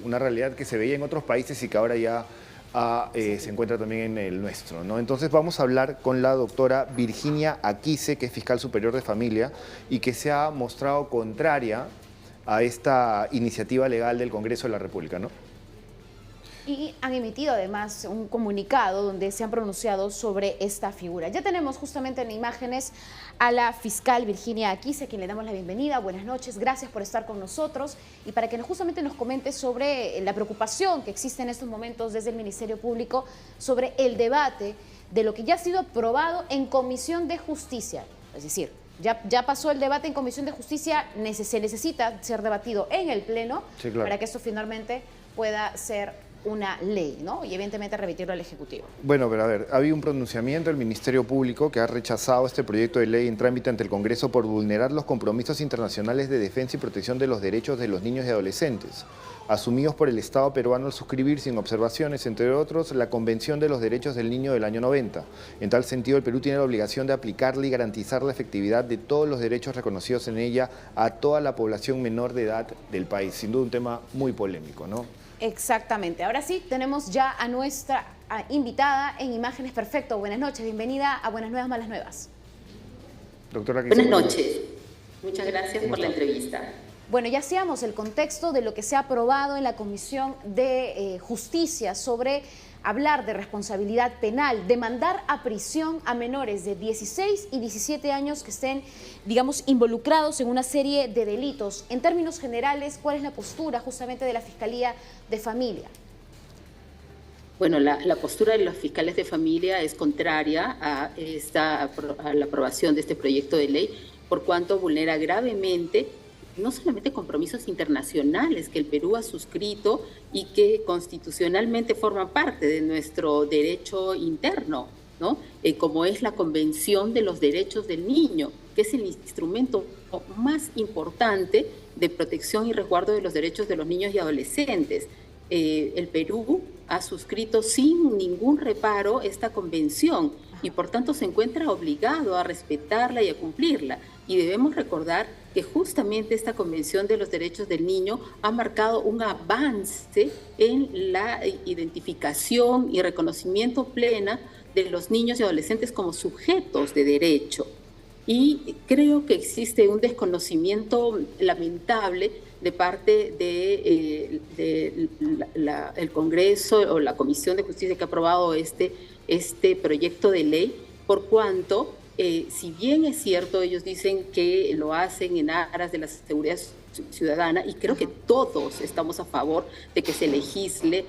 una realidad que se veía en otros países y que ahora ya se encuentra también en el nuestro, ¿no? Entonces vamos a hablar con la doctora Virginia Aquise, que es fiscal superior de familia y que se ha mostrado contraria a esta iniciativa legal del Congreso de la República, ¿no? Y han emitido además un comunicado donde se han pronunciado sobre esta figura. Ya tenemos justamente en imágenes a la fiscal Virginia Aquise, a quien le damos la bienvenida. Buenas noches, gracias por estar con nosotros y para que justamente nos comente sobre la preocupación que existe en estos momentos desde el Ministerio Público sobre el debate de lo que ya ha sido aprobado en Comisión de Justicia. Es decir, ya pasó el debate en Comisión de Justicia, se necesita ser debatido en el Pleno, sí, claro, para que esto finalmente pueda ser una ley, ¿no? Y evidentemente remitirlo al Ejecutivo. Bueno, pero a ver, ha habido un pronunciamiento del Ministerio Público que ha rechazado este proyecto de ley en trámite ante el Congreso por vulnerar los compromisos internacionales de defensa y protección de los derechos de los niños y adolescentes, asumidos por el Estado peruano al suscribir sin observaciones, entre otros, la Convención de los Derechos del Niño del año 90. En tal sentido, el Perú tiene la obligación de aplicarla y garantizar la efectividad de todos los derechos reconocidos en ella a toda la población menor de edad del país. Sin duda un tema muy polémico, ¿no? Exactamente. Ahora sí, tenemos ya a nuestra invitada en imágenes. Perfecto. Buenas noches. Bienvenida a Buenas Nuevas, Malas Nuevas. Doctora, buenas noches. Muchas gracias por la entrevista. Bueno, ya hacíamos el contexto de lo que se ha aprobado en la Comisión de Justicia sobre hablar de responsabilidad penal, demandar a prisión a menores de 16 y 17 años que estén, digamos, involucrados en una serie de delitos. En términos generales, ¿cuál es la postura justamente de la Fiscalía de Familia? Bueno, la postura de los fiscales de familia es contraria a la aprobación de este proyecto de ley, por cuanto vulnera gravemente no solamente compromisos internacionales que el Perú ha suscrito y que constitucionalmente forman parte de nuestro derecho interno, ¿no? Como es la Convención de los Derechos del Niño, que es el instrumento más importante de protección y resguardo de los derechos de los niños y adolescentes. El Perú ha suscrito sin ningún reparo esta convención y por tanto se encuentra obligado a respetarla y a cumplirla. Y debemos recordar que justamente esta Convención de los Derechos del Niño ha marcado un avance en la identificación y reconocimiento plena de los niños y adolescentes como sujetos de derecho. Y creo que existe un desconocimiento lamentable de parte del Congreso o la Comisión de Justicia que ha aprobado este proyecto de ley, por cuanto, si bien es cierto, ellos dicen que lo hacen en aras de la seguridad ciudadana, y creo que todos estamos a favor de que se legisle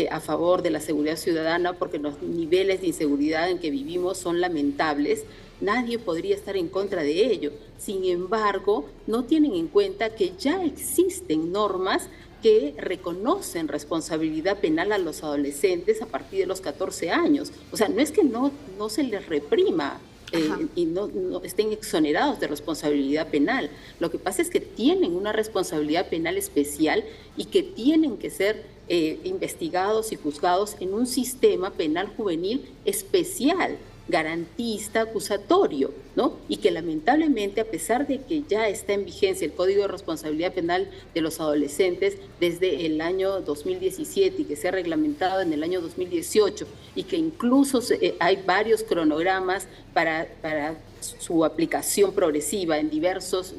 a favor de la seguridad ciudadana, porque los niveles de inseguridad en que vivimos son lamentables. Nadie podría estar en contra de ello. Sin embargo, no tienen en cuenta que ya existen normas que reconocen responsabilidad penal a los adolescentes a partir de los 14 años. O sea, no es que no se les reprima y no estén exonerados de responsabilidad penal. Lo que pasa es que tienen una responsabilidad penal especial y que tienen que ser investigados y juzgados en un sistema penal juvenil especial, garantista, acusatorio, ¿no? Y que lamentablemente, a pesar de que ya está en vigencia el Código de Responsabilidad Penal de los Adolescentes desde el año 2017 y que se ha reglamentado en el año 2018 y que incluso hay varios cronogramas para su aplicación progresiva en diversos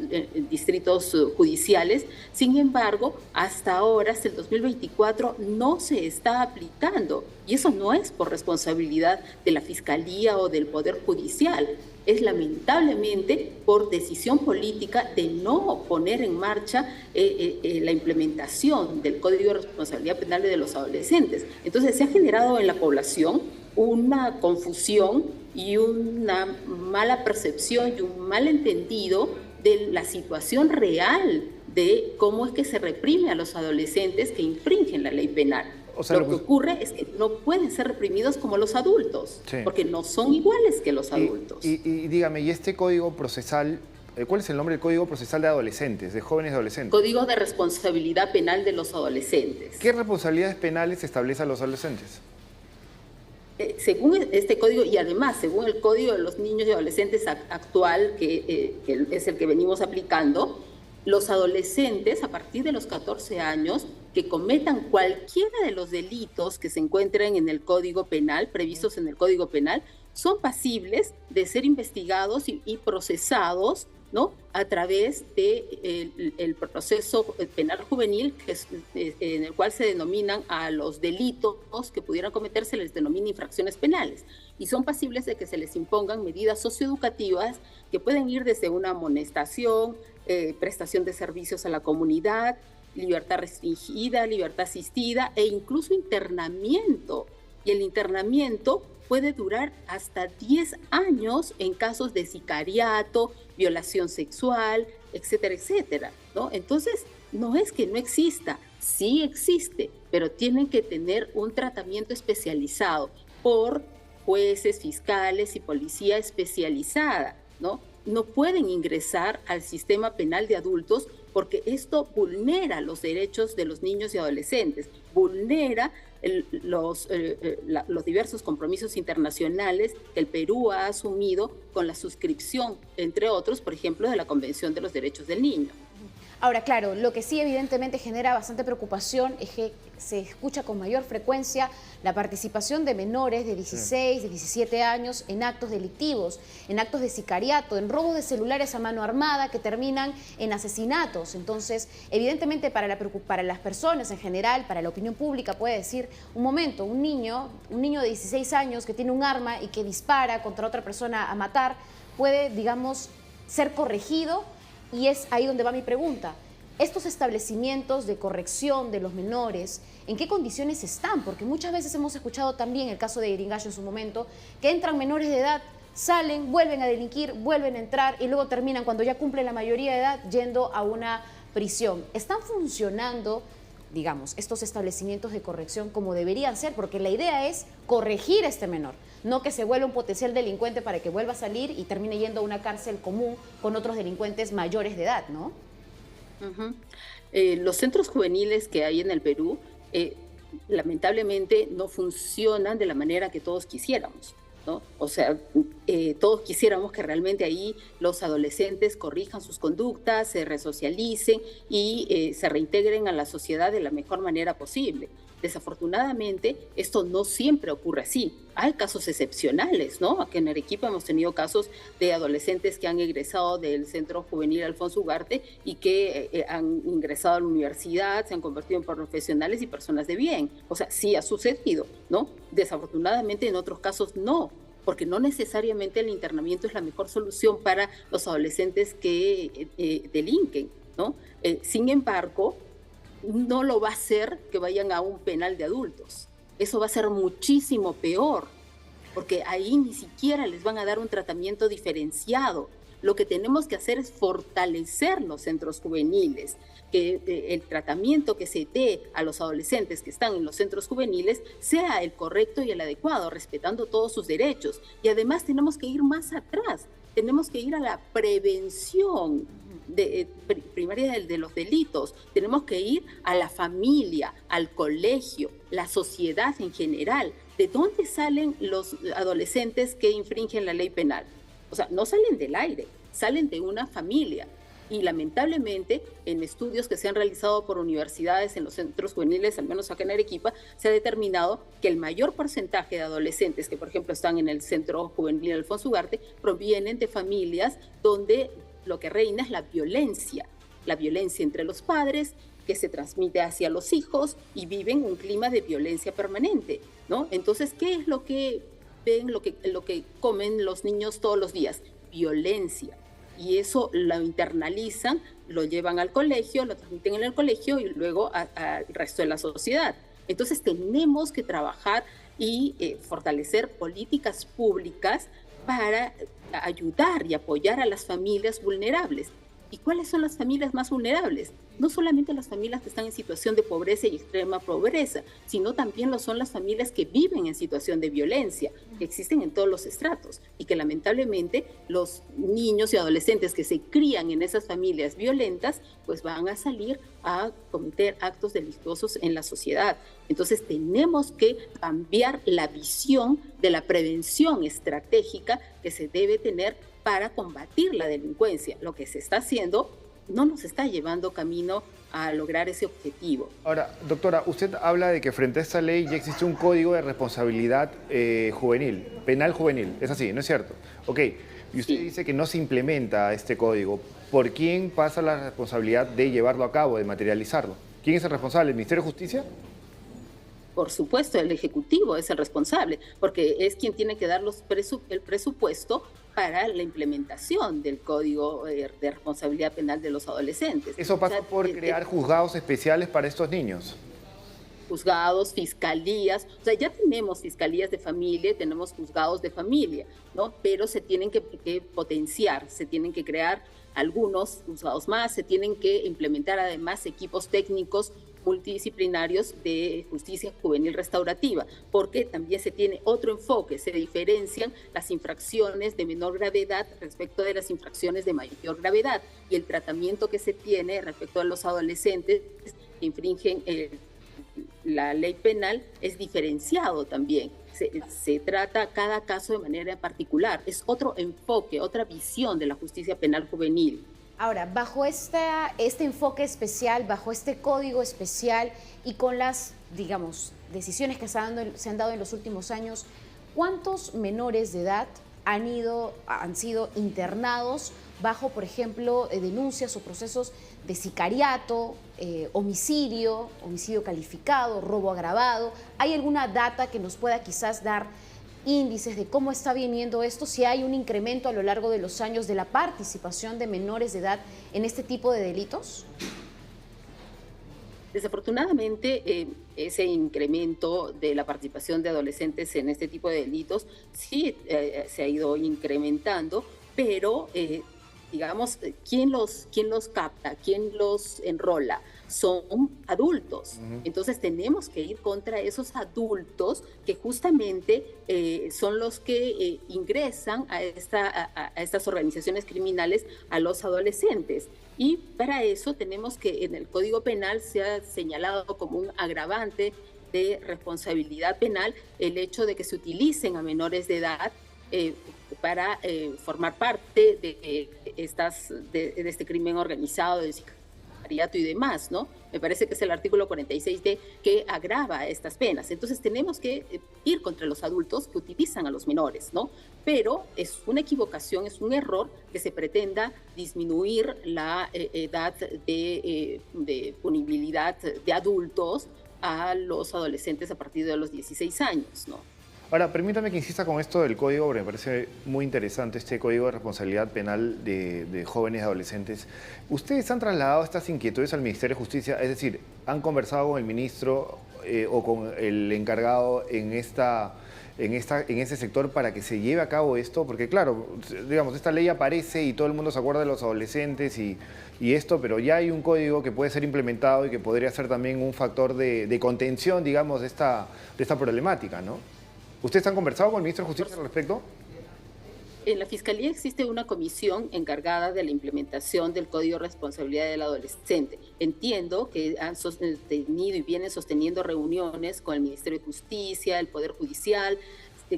distritos judiciales, sin embargo, hasta ahora, hasta el 2024, no se está aplicando. Y eso no es por responsabilidad de la Fiscalía o del Poder Judicial, es lamentablemente por decisión política de no poner en marcha la implementación del Código de Responsabilidad Penal de los Adolescentes. Entonces se ha generado en la población una confusión y una mala percepción y un malentendido de la situación real de cómo es que se reprime a los adolescentes que infringen la ley penal. O sea, lo que ocurre es que no pueden ser reprimidos como los adultos, sí, porque no son iguales que los adultos. Y dígame, ¿y este código procesal, cuál es el nombre del Código Procesal de Adolescentes, de jóvenes adolescentes? Código de Responsabilidad Penal de los Adolescentes. ¿Qué responsabilidades penales establece a los adolescentes? Según este código, y además según el Código de los Niños y Adolescentes actual, que es el que venimos aplicando, los adolescentes a partir de los 14 años que cometan cualquiera de los delitos que se encuentran en el Código Penal, previstos en el Código Penal, son pasibles de ser investigados y procesados, ¿no?, a través del proceso penal juvenil, en el cual se denominan a los delitos que pudieran cometerse, se les denomina infracciones penales, y son pasibles de que se les impongan medidas socioeducativas que pueden ir desde una amonestación, prestación de servicios a la comunidad, libertad restringida, libertad asistida e incluso internamiento. Y el internamiento puede durar hasta 10 años en casos de sicariato, violación sexual, etcétera, etcétera, ¿no? Entonces, no es que no exista, sí existe, pero tienen que tener un tratamiento especializado por jueces, fiscales y policía especializada, ¿no? No pueden ingresar al sistema penal de adultos porque esto vulnera los derechos de los niños y adolescentes, vulnera los diversos compromisos internacionales que el Perú ha asumido con la suscripción, entre otros, por ejemplo, de la Convención de los Derechos del Niño. Ahora, claro, lo que sí evidentemente genera bastante preocupación es que se escucha con mayor frecuencia la participación de menores de 16, de 17 años en actos delictivos, en actos de sicariato, en robos de celulares a mano armada que terminan en asesinatos. Entonces, evidentemente para las personas en general, para la opinión pública puede decir, un momento, un niño de 16 años que tiene un arma y que dispara contra otra persona a matar, puede, digamos, ser corregido. Y es ahí donde va mi pregunta. Estos establecimientos de corrección de los menores, ¿en qué condiciones están? Porque muchas veces hemos escuchado también el caso de Iringallo en su momento, que entran menores de edad, salen, vuelven a delinquir, vuelven a entrar y luego terminan, cuando ya cumplen la mayoría de edad, yendo a una prisión. ¿Están funcionando, digamos, estos establecimientos de corrección como deberían ser? Porque la idea es corregir a este menor, no que se vuelva un potencial delincuente para que vuelva a salir y termine yendo a una cárcel común con otros delincuentes mayores de edad, ¿no? Los centros juveniles que hay en el Perú, lamentablemente no funcionan de la manera que todos quisiéramos, ¿no? O sea, todos quisiéramos que realmente ahí los adolescentes corrijan sus conductas, se resocialicen y se reintegren a la sociedad de la mejor manera posible. Desafortunadamente, esto no siempre ocurre así. Hay casos excepcionales, ¿no? Aquí en Arequipa hemos tenido casos de adolescentes que han egresado del Centro Juvenil Alfonso Ugarte y que han ingresado a la universidad, se han convertido en profesionales y personas de bien. O sea, sí ha sucedido, ¿no? Desafortunadamente, en otros casos no, porque no necesariamente el internamiento es la mejor solución para los adolescentes que delinquen, ¿no? Sin embargo, no lo va a hacer que vayan a un penal de adultos. Eso va a ser muchísimo peor, porque ahí ni siquiera les van a dar un tratamiento diferenciado. Lo que tenemos que hacer es fortalecer los centros juveniles, que el tratamiento que se dé a los adolescentes que están en los centros juveniles sea el correcto y el adecuado, respetando todos sus derechos. Y además tenemos que ir más atrás, tenemos que ir a la prevención primaria de los delitos, tenemos que ir a la familia, al colegio, la sociedad en general. ¿De dónde salen los adolescentes que infringen la ley penal? O sea, no salen del aire, salen de una familia. Y lamentablemente, en estudios que se han realizado por universidades en los centros juveniles, al menos acá en Arequipa, se ha determinado que el mayor porcentaje de adolescentes que, por ejemplo, están en el Centro Juvenil Alfonso Ugarte, provienen de familias donde lo que reina es la violencia entre los padres, que se transmite hacia los hijos y viven un clima de violencia permanente, ¿no? Entonces, ¿qué es lo que ven, lo que comen los niños todos los días? Violencia. Y eso lo internalizan, lo llevan al colegio, lo transmiten en el colegio y luego al resto de la sociedad. Entonces, tenemos que trabajar y fortalecer políticas públicas para ayudar y apoyar a las familias vulnerables. ¿Y cuáles son las familias más vulnerables? No solamente las familias que están en situación de pobreza y extrema pobreza, sino también lo son las familias que viven en situación de violencia, que existen en todos los estratos y que lamentablemente los niños y adolescentes que se crían en esas familias violentas, pues van a salir a cometer actos delictuosos en la sociedad. Entonces tenemos que cambiar la visión de la prevención estratégica que se debe tener para combatir la delincuencia. Lo que se está haciendo no nos está llevando camino a lograr ese objetivo. Ahora, doctora, usted habla de que frente a esta ley ya existe un código de responsabilidad juvenil, penal juvenil. Es así, ¿no es cierto? Ok, y usted dice que no se implementa este código. ¿Por quién pasa la responsabilidad de llevarlo a cabo, de materializarlo? ¿Quién es el responsable? ¿El Ministerio de Justicia? Por supuesto, el Ejecutivo es el responsable, porque es quien tiene que dar el presupuesto para la implementación del Código de Responsabilidad Penal de los Adolescentes. Eso pasa por crear juzgados especiales para estos niños. Juzgados, fiscalías, o sea, ya tenemos fiscalías de familia, tenemos juzgados de familia, ¿no? Pero se tienen que potenciar, se tienen que crear algunos juzgados más, se tienen que implementar además equipos técnicos multidisciplinarios de justicia juvenil restaurativa, porque también se tiene otro enfoque, se diferencian las infracciones de menor gravedad respecto de las infracciones de mayor gravedad, y el tratamiento que se tiene respecto a los adolescentes que infringen la ley penal es diferenciado también. Se trata cada caso de manera particular. Es otro enfoque, otra visión de la justicia penal juvenil. Ahora, bajo este enfoque especial, bajo este código especial y con las, digamos, decisiones que se han dado en los últimos años, ¿cuántos menores de edad han sido internados bajo, por ejemplo, denuncias o procesos de sicariato, homicidio calificado, robo agravado? ¿Hay alguna data que nos pueda quizás dar índices de cómo está viniendo esto, si hay un incremento a lo largo de los años de la participación de menores de edad en este tipo de delitos? Desafortunadamente, ese incremento de la participación de adolescentes en este tipo de delitos sí se ha ido incrementando, pero digamos, ¿quién los capta? ¿Quién los enrola? Son adultos. Entonces tenemos que ir contra esos adultos que justamente son los que ingresan a estas organizaciones criminales a los adolescentes. Y para eso tenemos que en el Código Penal se ha señalado como un agravante de responsabilidad penal el hecho de que se utilicen a menores de edad para formar parte de este crimen organizado, de sicariato y demás, ¿no? Me parece que es el artículo 46D que agrava estas penas. Entonces tenemos que ir contra los adultos que utilizan a los menores, ¿no? Pero es una equivocación, es un error que se pretenda disminuir la edad de punibilidad de adultos a los adolescentes a partir de los 16 años, ¿no? Ahora, permítame que insista con esto del código, porque me parece muy interesante este código de responsabilidad penal de jóvenes y adolescentes. ¿Ustedes han trasladado estas inquietudes al Ministerio de Justicia? Es decir, ¿han conversado con el ministro o con el encargado en ese sector para que se lleve a cabo esto? Porque claro, digamos, esta ley aparece y todo el mundo se acuerda de los adolescentes y esto, pero ya hay un código que puede ser implementado y que podría ser también un factor de contención, digamos, de esta problemática, ¿no? ¿Ustedes han conversado con el ministro de Justicia al respecto? En la Fiscalía existe una comisión encargada de la implementación del Código de Responsabilidad del Adolescente. Entiendo que han sostenido y vienen sosteniendo reuniones con el Ministerio de Justicia, el Poder Judicial.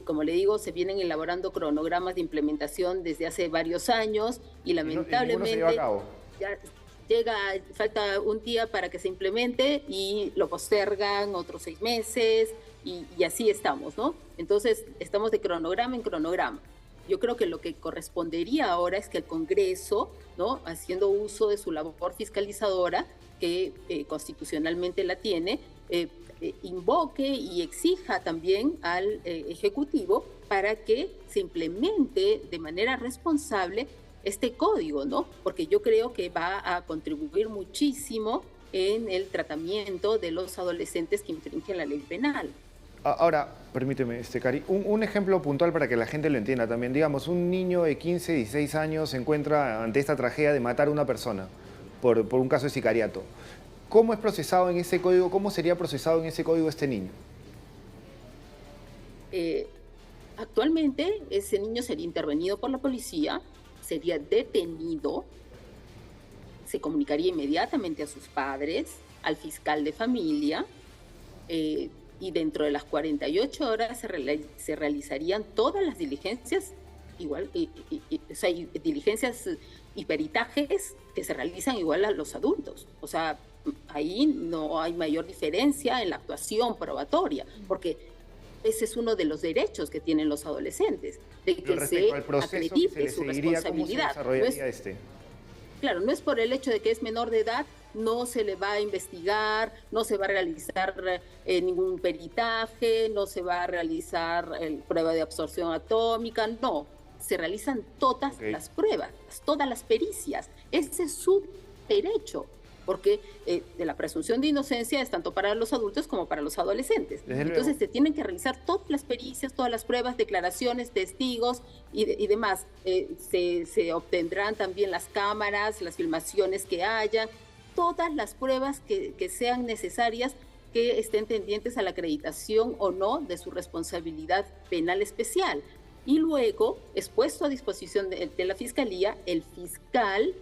Como le digo, se vienen elaborando cronogramas de implementación desde hace varios años y lamentablemente se lleva a cabo. Ya falta un día para que se implemente y lo postergan otros 6 meses y así estamos, ¿no? Entonces estamos de cronograma en cronograma. Yo creo que lo que correspondería ahora es que el Congreso, ¿no?, haciendo uso de su labor fiscalizadora, que constitucionalmente la tiene, invoque y exija también al Ejecutivo para que se implemente de manera responsable este código, ¿no? Porque yo creo que va a contribuir muchísimo en el tratamiento de los adolescentes que infringen la ley penal. Ahora, permíteme, Cari, un ejemplo puntual para que la gente lo entienda también. Digamos, un niño de 15, 16 años se encuentra ante esta tragedia de matar a una persona por un caso de sicariato. ¿Cómo es procesado en ese código? ¿Cómo sería procesado en ese código este niño? Actualmente, ese niño sería intervenido por la policía, sería detenido, se comunicaría inmediatamente a sus padres, al fiscal de familia, y dentro de las 48 horas se realizarían todas las diligencias, igual, o sea, diligencias y peritajes que se realizan igual a los adultos. O sea, ahí no hay mayor diferencia en la actuación probatoria, porque ese es uno de los derechos que tienen los adolescentes, de que se acredite su responsabilidad. Claro, no es por el hecho de que es menor de edad, no se le va a investigar, no se va a realizar ningún peritaje, no se va a realizar prueba de absorción atómica, no. Se realizan todas las pruebas, todas las pericias. Ese es su derecho, porque de la presunción de inocencia es tanto para los adultos como para los adolescentes. Entonces se tienen que realizar todas las pericias, todas las pruebas, declaraciones, testigos y demás. Se obtendrán también las cámaras, las filmaciones que haya, todas las pruebas que sean necesarias, que estén tendientes a la acreditación o no de su responsabilidad penal especial. Y luego, expuesto a disposición de la Fiscalía, el fiscal,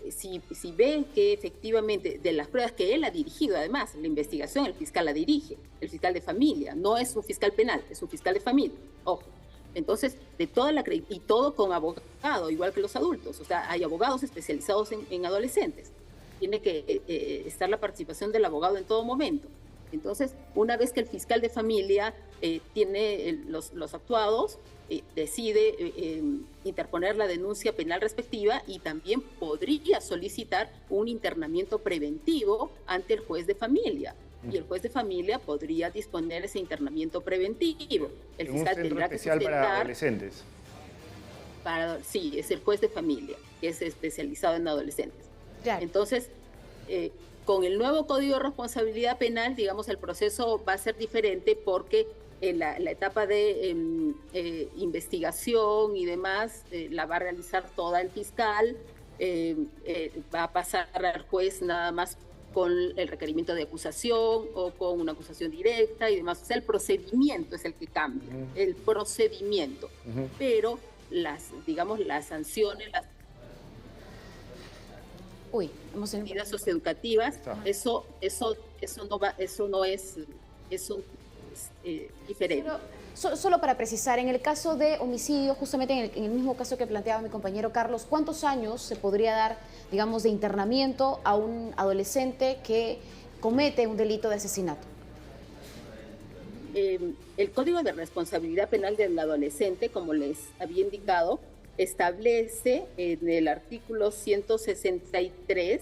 si ve que efectivamente de las pruebas que él ha dirigido, además, la investigación el fiscal la dirige, el fiscal de familia, no es un fiscal penal, es un fiscal de familia, ojo. Entonces, de toda y todo con abogado, igual que los adultos, o sea, hay abogados especializados en adolescentes. Tiene que estar la participación del abogado en todo momento. Entonces, una vez que el fiscal de familia tiene los actuados, decide interponer la denuncia penal respectiva y también podría solicitar un internamiento preventivo ante el juez de familia. Y el juez de familia podría disponer ese internamiento preventivo. El fiscal tendrá que sustentar, para adolescentes. Sí, es el juez de familia, que es especializado en adolescentes. Claro. Entonces, con el nuevo Código de Responsabilidad Penal, digamos, el proceso va a ser diferente porque la etapa de investigación y demás la va a realizar toda el fiscal, va a pasar al juez nada más con el requerimiento de acusación o con una acusación directa y demás. O sea, el procedimiento es el que cambia, el procedimiento. Pero las sanciones, las medidas socioeducativas, eso no es diferente. Solo para precisar, en el caso de homicidio, justamente en el mismo caso que planteaba mi compañero Carlos, ¿cuántos años se podría dar, digamos, de internamiento a un adolescente que comete un delito de asesinato? El Código de Responsabilidad Penal del Adolescente, como les había indicado, establece en el artículo 163,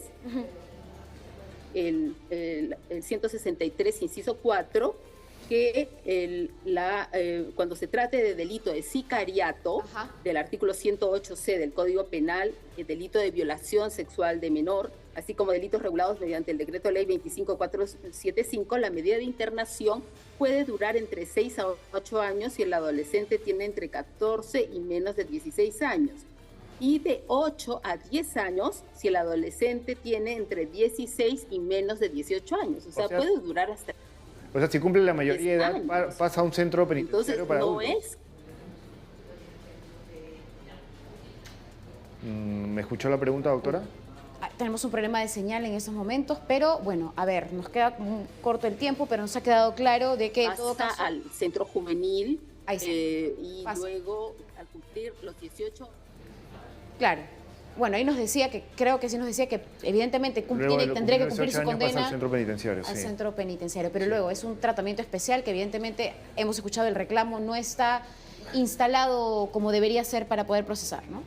el 163, inciso 4, que cuando se trate de delito de sicariato, del artículo 108C del Código Penal, el delito de violación sexual de menor, así como delitos regulados mediante el Decreto Ley 25475, la medida de internación puede durar entre 6 a 8 años si el adolescente tiene entre 14 y menos de 16 años. Y de 8 a 10 años si el adolescente tiene entre 16 y menos de 18 años. O sea, puede durar hasta... O sea, si cumple la mayoría de edad, pasa a un centro penitenciario. Entonces, para adultos. ¿Me escuchó la pregunta, doctora? Tenemos un problema de señal en estos momentos, pero bueno, a ver, nos queda corto el tiempo, pero nos ha quedado claro de que en todo caso... al centro juvenil y luego al cumplir los 18... Claro. Bueno, ahí nos decía que, creo que sí nos decía que evidentemente tendría que cumplir su condena al centro penitenciario. Al centro penitenciario, pero luego es un tratamiento especial que evidentemente hemos escuchado el reclamo, no está instalado como debería ser para poder procesar, ¿no?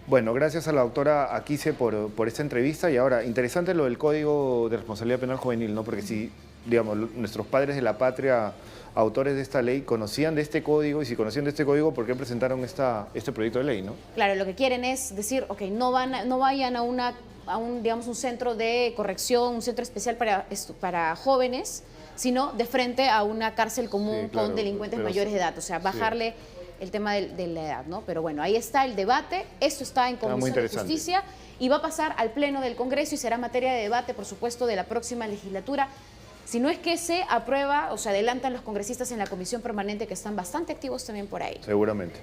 Bueno, gracias a la doctora Aquise por esta entrevista. Y ahora, interesante lo del Código de Responsabilidad Penal Juvenil, ¿no? Porque si, digamos, nuestros padres de la patria, autores de esta ley, conocían de este código, y si conocían de este código, ¿por qué presentaron este proyecto de ley, no? Claro, lo que quieren es decir, ok, no vayan a un centro de corrección, un centro especial para jóvenes, sino de frente a una cárcel común con delincuentes mayores de edad, o sea, bajarle el tema de la edad, ¿no? Pero bueno, ahí está el debate, esto está en Comisión de Justicia y va a pasar al Pleno del Congreso y será materia de debate, por supuesto, de la próxima legislatura. Si no es que se aprueba o se adelantan los congresistas en la comisión permanente, que están bastante activos también por ahí. Seguramente.